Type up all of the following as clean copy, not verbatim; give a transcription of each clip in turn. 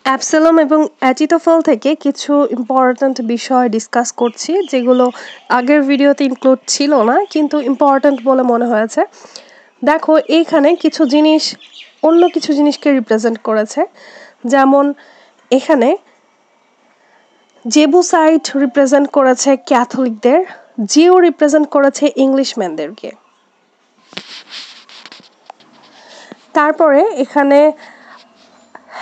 অ্যাবসালম এবং অ্যাচিটোফেল থেকে কিছু ইম্পর্ট্যান্ট বিষয় ডিসকাস করছি যেগুলো আগের ভিডিওতে ইনক্লুড ছিল না কিন্তু ইম্পর্ট্যান্ট বলে মনে হয়েছে। দেখো এইখানে কিছু জিনিস অন্য কিছু জিনিসকে রিপ্রেজেন্ট করেছে, যেমন এখানে জেবুসাইট রিপ্রেজেন্ট করেছে ক্যাথলিকদের, জিও রিপ্রেজেন্ট করেছে ইংলিশম্যানদেরকে। তারপরে এখানে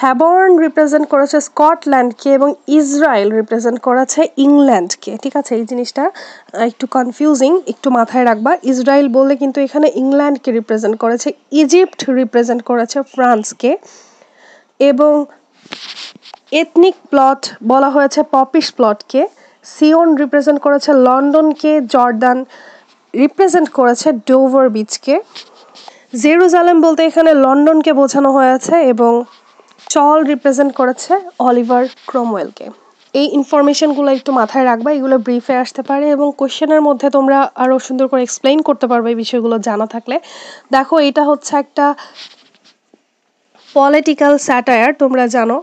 হ্যাবর্ন রিপ্রেজেন্ট করেছে স্কটল্যান্ডকে এবং ইসরায়েল রিপ্রেজেন্ট করেছে ইংল্যান্ডকে। ঠিক আছে, এই জিনিসটা একটু কনফিউজিং, একটু মাথায় রাখবা। ইসরায়েল বললে কিন্তু এখানে ইংল্যান্ডকে রিপ্রেজেন্ট করেছে, ইজিপ্ট রিপ্রেজেন্ট করেছে ফ্রান্সকে, এবং এথনিক প্লট বলা হয়েছে পপিশ প্লটকে। সিওন রিপ্রেজেন্ট করেছে লন্ডনকে, জর্দান রিপ্রেজেন্ট করেছে ডোভার বিচকে। জেরুজালেম বলতে এখানে লন্ডনকে বোঝানো হয়েছে এবং চল রিপ্রেজেন্ট করেছে অলিভার ক্রমওয়েলকে। এই ইনফরমেশনগুলো একটু মাথায় রাখবা, এগুলো ব্রিফে আসতে পারে এবং কোশ্চেনের মধ্যে তোমরা আরও সুন্দর করে এক্সপ্লেইন করতে পারবে এই বিষয়গুলো জানা থাকলে। দেখো, এটা হচ্ছে একটা পলিটিক্যাল স্যাটায়ার, তোমরা জানো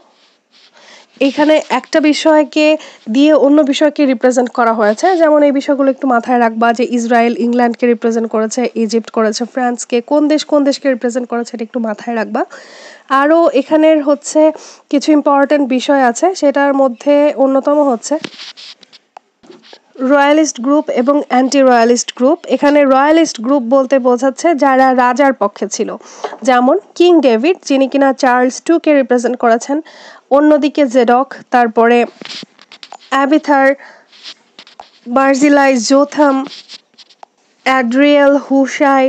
এখানে একটা বিষয়কে দিয়ে অন্য বিষয়কে রিপ্রেজেন্ট করা হয়েছে। যেমন এই বিষয়গুলো একটু মাথায় রাখবা যে ইসরায়েল ইংল্যান্ডকে রিপ্রেজেন্ট করেছে, ইজিপ্ট করেছে ফ্রান্সকে, কোন দেশকে রিপ্রেজেন্ট করেছে এটা একটু মাথায় রাখবা। আরও এখানের হচ্ছে কিছু ইম্পর্টেন্ট বিষয় আছে, সেটার মধ্যে অন্যতম হচ্ছে রয়্যালিস্ট গ্রুপ এবং অ্যান্টি রয়্যালিস্ট গ্রুপ। এখানে রয়্যালিস্ট গ্রুপ বলতে বোঝাচ্ছে যারা রাজার পক্ষে ছিল, যেমন কিং ডেভিড যিনি কিনা চার্লস টুকে রিপ্রেজেন্ট করেছেন, অন্যদিকে জেডক, তারপরে অ্যাবিথার, বার্জিলাই, জোথাম, অ্যাড্রিয়েল, হুশাই,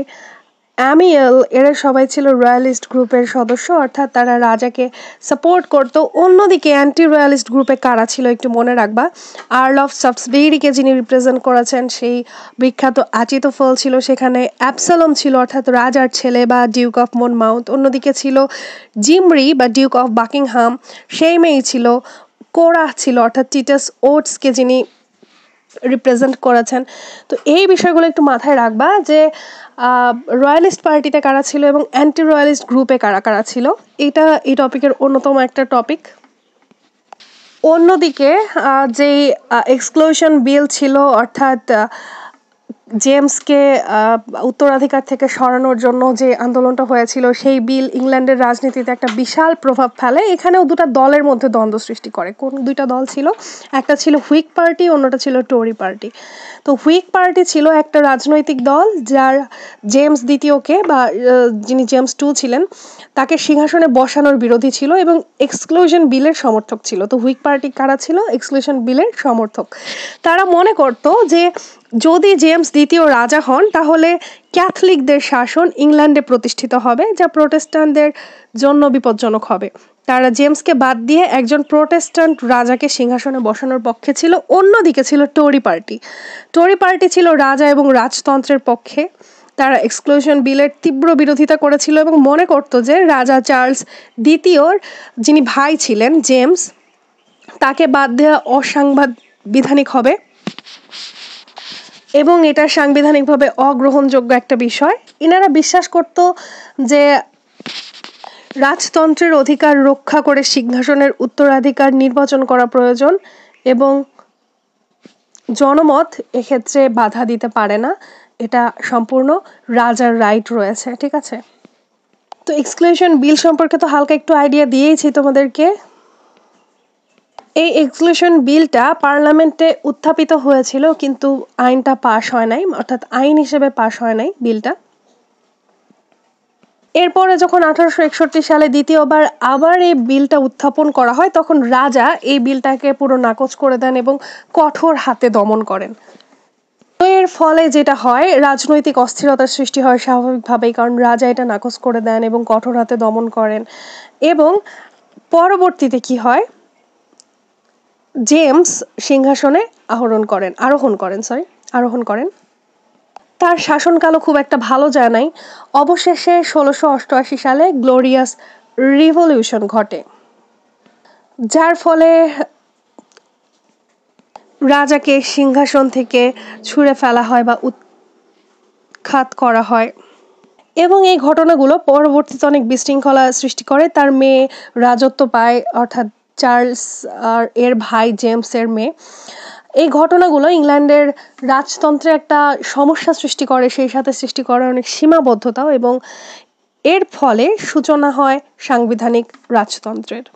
অ্যামিয়েল, এরা সবাই ছিল রয়্যালিস্ট গ্রুপের সদস্য, অর্থাৎ তারা রাজাকে সাপোর্ট করত। অন্যদিকে অ্যান্টি রয়্যালিস্ট গ্রুপে কারা ছিল একটু মনে রাখবা। আর্ল অফ সাবসবেরিকে যিনি রিপ্রেজেন্ট করেছেন সেই বিখ্যাত অ্যাচিটোফেল ছিল, সেখানে অ্যাবসালম ছিল অর্থাৎ রাজার ছেলে বা ডিউক অফ মনমাউথ। অন্যদিকে ছিল জিমরি বা ডিউক অফ বাকিংহাম, সেই মেয়ে ছিল কোরা ছিল অর্থাৎ টিটাস ওটসকে যিনি রিপ্রেজেন্ট করেছেন। তো এই বিষয়গুলো একটু মাথায় রাখবা যে রয়্যালিস্ট পার্টিতে কারা ছিল এবং অ্যান্টি রয়্যালিস্ট গ্রুপে কারা কারা ছিল। এটা এই টপিকের অন্যতম একটা টপিক। অন্যদিকে যেই এক্সক্লুশন বিল ছিল, অর্থাৎ জেমসকে উত্তরাধিকার থেকে সরানোর জন্য যে আন্দোলনটা হয়েছিল, সেই বিল ইংল্যান্ডের রাজনীতিতে একটা বিশাল প্রভাব ফেলে। এখানেও দুটা দলের মধ্যে দ্বন্দ্ব সৃষ্টি করে। কোন দুইটা দল ছিল? একটা ছিল হুইগ পার্টি, অন্যটা ছিল টোরি পার্টি। তো হুইগ পার্টি ছিল একটা রাজনৈতিক দল যার জেমস দ্বিতীয়কে বা যিনি জেমস টু ছিলেন তাকে সিংহাসনে বসানোর বিরোধী ছিল এবং এক্সক্লুশন বিলের সমর্থক ছিল। তো হুইগ পার্টি কারা ছিল? এক্সক্লুশন বিলের সমর্থক। তারা মনে করত যে যদি জেমস দ্বিতীয় রাজা হন তাহলে ক্যাথলিকদের শাসন ইংল্যান্ডে প্রতিষ্ঠিত হবে, যা প্রোটেস্ট্যান্টদের জন্য বিপজ্জনক হবে। তারা জেমসকে বাদ দিয়ে একজন প্রোটেস্ট্যান্ট রাজাকে সিংহাসনে বসানোর পক্ষে ছিল। অন্যদিকে ছিল টোরি পার্টি। টোরি পার্টি ছিল রাজা এবং রাজতন্ত্রের পক্ষে। তারা এক্সক্লুশন বিলের তীব্র বিরোধিতা করেছিল এবং মনে করত যে রাজা চার্লস দ্বিতীয়র যিনি ভাই ছিলেন জেমস, তাকে বাদ দেওয়া অসাংবিধানিক হবে এবং এটা সাংবিধানিকভাবে অগ্রহণযোগ্য একটা বিষয়। ইনারা বিশ্বাস করত যে রাজতন্ত্রের অধিকার রক্ষা করে সিংহাসনের উত্তরাধিকার নির্বাচন করা প্রয়োজন এবং জনমত এক্ষেত্রে বাধা দিতে পারে না, এটা সম্পূর্ণ রাজার রাইট রয়েছে। ঠিক আছে, তো এক্সক্লুশন বিল সম্পর্কে তো হালকা একটু আইডিয়া দিয়েছি তোমাদেরকে। এই এক্সক্লুশন বিলটা পার্লামেন্টে উত্থাপিত হয়েছিল কিন্তু আইনটা পাশ হয় নাই, অর্থাৎ আইন হিসেবে পাশ হয় নাই বিলটা। এরপরে যখন 1861 সালে দ্বিতীয়বার আবার এই বিলটা উত্থাপন করা হয়, তখন রাজা এই বিলটাকে পুরো নাকচ করে দেন এবং কঠোর হাতে দমন করেন। এর ফলে যেটা হয়, রাজনৈতিক অস্থিরতার সৃষ্টি হয় স্বাভাবিকভাবেই, কারণ রাজা এটা নাকচ করে দেন এবং কঠোর হাতে দমন করেন। এবং পরবর্তীতে কি হয়, জেমস সিংহাসনে আরোহণ করেন। তার শাসনকালও খুব একটা ভালো যায় নাই। অবশেষে 1688 সালে গ্লোরিয়াস রিভলিউশন ঘটে, যার ফলে রাজাকে সিংহাসন থেকে ছুঁড়ে ফেলা হয় বা উৎখাত করা হয়। এবং এই ঘটনাগুলো পরবর্তীতে অনেক বিশৃঙ্খলা সৃষ্টি করে। তার মেয়ে রাজত্ব পায়, অর্থাৎ চার্লস আর এর ভাই জেমসের মেয়ে। এই ঘটনাগুলো ইংল্যান্ডের রাজতন্ত্রে একটা সমস্যা সৃষ্টি করে, সেই সাথে সৃষ্টি করে অনেক সীমাবদ্ধতাও, এবং এর ফলে সূচনা হয় সাংবিধানিক রাজতন্ত্রের।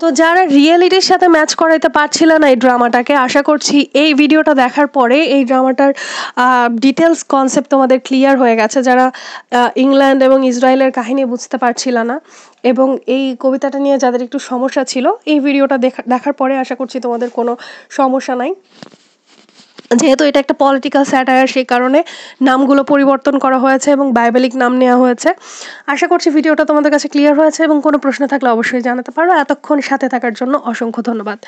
তো যারা রিয়েলিটির সাথে ম্যাচ করাইতে পারছিল না এই ড্রামাটাকে, আশা করছি এই ভিডিওটা দেখার পরে এই ড্রামাটার ডিটেলস কনসেপ্ট তোমাদের ক্লিয়ার হয়ে গেছে। যারা ইংল্যান্ড এবং ইসরায়েলের কাহিনী বুঝতে পারছিল না এবং এই কবিতাটা নিয়ে যাদের একটু সমস্যা ছিল, এই ভিডিওটা দেখার পরে আশা করছি তোমাদের কোনো সমস্যা নাই। যেহেতু এটা একটা পলিটিক্যাল স্যাটায়ার, সেই কারণে নামগুলো পরিবর্তন করা হয়েছে এবং বাইবেলিক নাম নেওয়া হয়েছে। আশা করছি ভিডিওটা তোমাদের কাছে ক্লিয়ার হয়েছে এবং কোনো প্রশ্ন থাকলে অবশ্যই জানাতে পারো। এতক্ষণ সাথে থাকার জন্য অসংখ্য ধন্যবাদ।